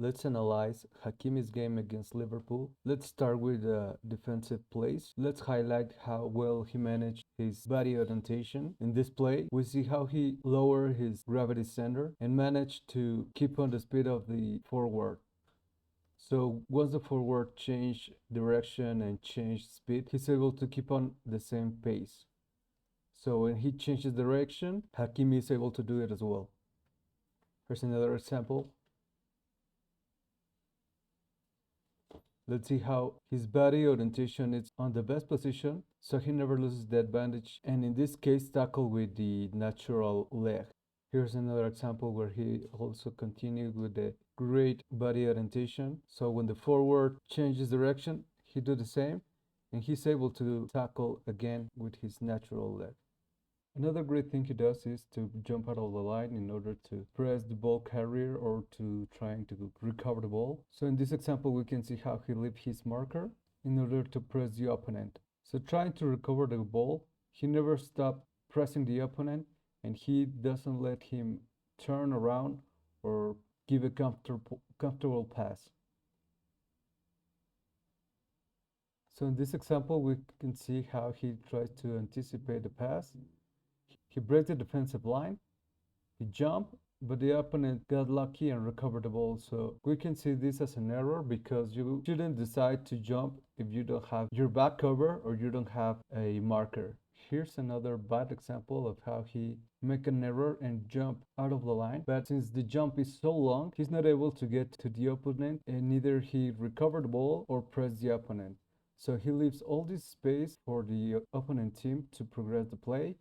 Let's analyze Hakimi's game against Liverpool. Let's start with the defensive plays. Let's highlight how well he managed his body orientation. In this play, we see how he lowered his gravity center and managed to keep on the speed of the forward. So once the forward changed direction and changed speed, he's able to keep on the same pace. So when he changes direction, Hakimi is able to do it as well. Here's another example. Let's see how his body orientation is on the best position, so he never loses the advantage, and in this case tackle with the natural leg. Here's another example where he also continued with the great body orientation, so when the forward changes direction, he do the same, and he's able to tackle again with his natural leg. Another great thing he does is to jump out of the line in order to press the ball carrier or to trying to recover the ball. So in this example, we can see how he leaves his marker in order to press the opponent. So trying to recover the ball, he never stops pressing the opponent and he doesn't let him turn around or give a comfortable pass. So in this example, we can see how he tries to anticipate the pass. He breaks the defensive line, he jumped, but the opponent got lucky and recovered the ball. So we can see this as an error because you shouldn't decide to jump if you don't have your back cover or you don't have a marker. Here's another bad example of how he make an error and jump out of the line. But since the jump is so long, he's not able to get to the opponent and neither he recovered the ball or pressed the opponent. So he leaves all this space for the opponent team to progress the play.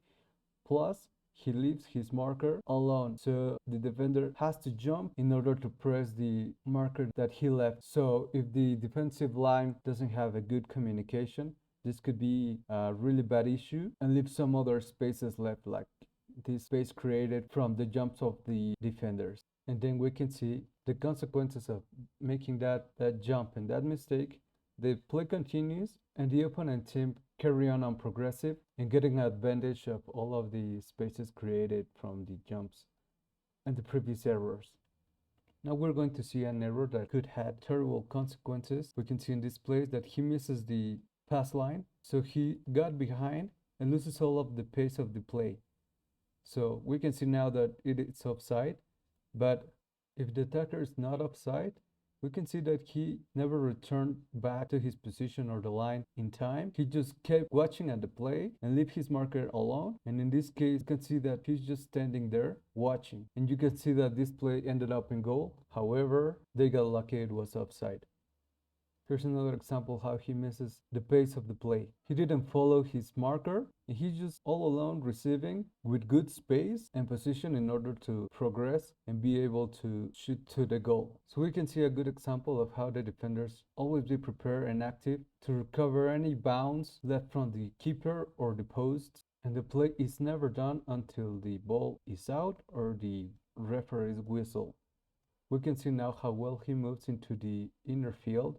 Plus, he leaves his marker alone, so the defender has to jump in order to press the marker that he left. So if the defensive line doesn't have a good communication, this could be a really bad issue and leave some other spaces left, like this space created from the jumps of the defenders. And then we can see the consequences of making that jump and that mistake. The play continues and the opponent team carry on progressive and getting advantage of all of the spaces created from the jumps and the previous errors. Now we're going to see an error that could have terrible consequences. We can see in this place that he misses the pass line, so he got behind and loses all of the pace of the play. So we can see now that it is offside, but if the attacker is not offside, we can see that he never returned back to his position or the line in time. He just kept watching at the play and leave his marker alone. And in this case, you can see that he's just standing there watching. And you can see that this play ended up in goal. However, they got lucky it was offside. Here's another example how he misses the pace of the play. He didn't follow his marker and he's just all alone receiving with good space and position in order to progress and be able to shoot to the goal. So we can see a good example of how the defenders always be prepared and active to recover any bounce left from the keeper or the post, and the play is never done until the ball is out or the referee's whistle. We can see now how well he moves into the inner field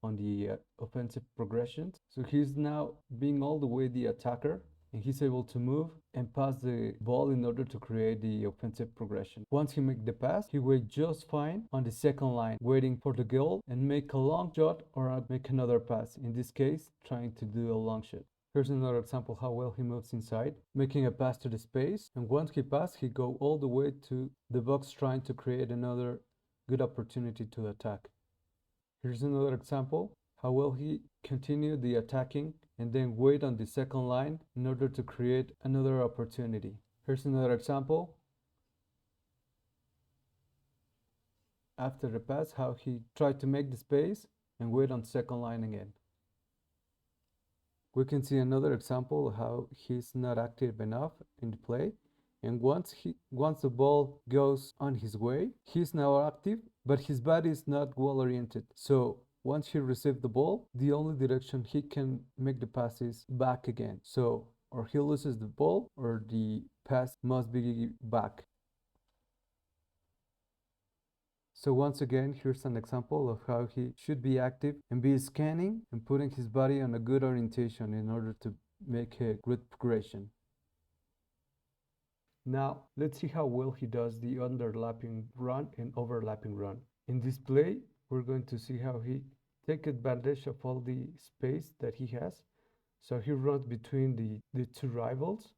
on the offensive progressions. So he's now being all the way the attacker and he's able to move and pass the ball in order to create the offensive progression. Once he makes the pass, he waits just fine on the second line, waiting for the goal and make a long shot or make another pass. In this case, trying to do a long shot. Here's another example how well he moves inside, making a pass to the space, and once he passes, he go all the way to the box trying to create another good opportunity to attack. Here's another example, how well he continued the attacking and then wait on the second line in order to create another opportunity. Here's another example. After the pass, how he tried to make the space and wait on second line again. We can see another example of how he's not active enough in the play. And once the ball goes on his way, he's now active, but his body is not well oriented. So once he receives the ball, the only direction he can make the pass is back again. So or he loses the ball or the pass must be back. So once again, here's an example of how he should be active and be scanning and putting his body on a good orientation in order to make a good progression. Now, let's see how well he does the underlapping run and overlapping run. In this play, we're going to see how he take advantage of all the space that he has. So he runs between the two rivals,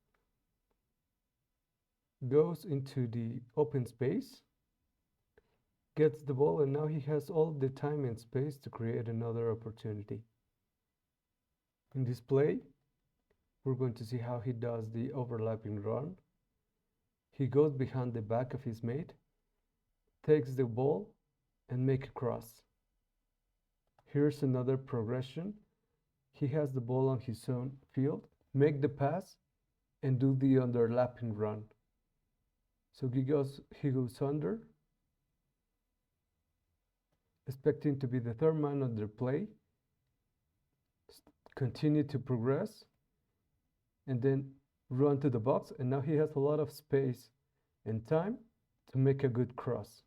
goes into the open space, gets the ball, and now he has all the time and space to create another opportunity. In this play, we're going to see how he does the overlapping run. He goes behind the back of his mate, takes the ball, and make a cross. Here's another progression. He has the ball on his own field, make the pass, and do the underlapping run. So he goes under, expecting to be the third man on the play, continue to progress, and then run to the box, and now he has a lot of space and time to make a good cross.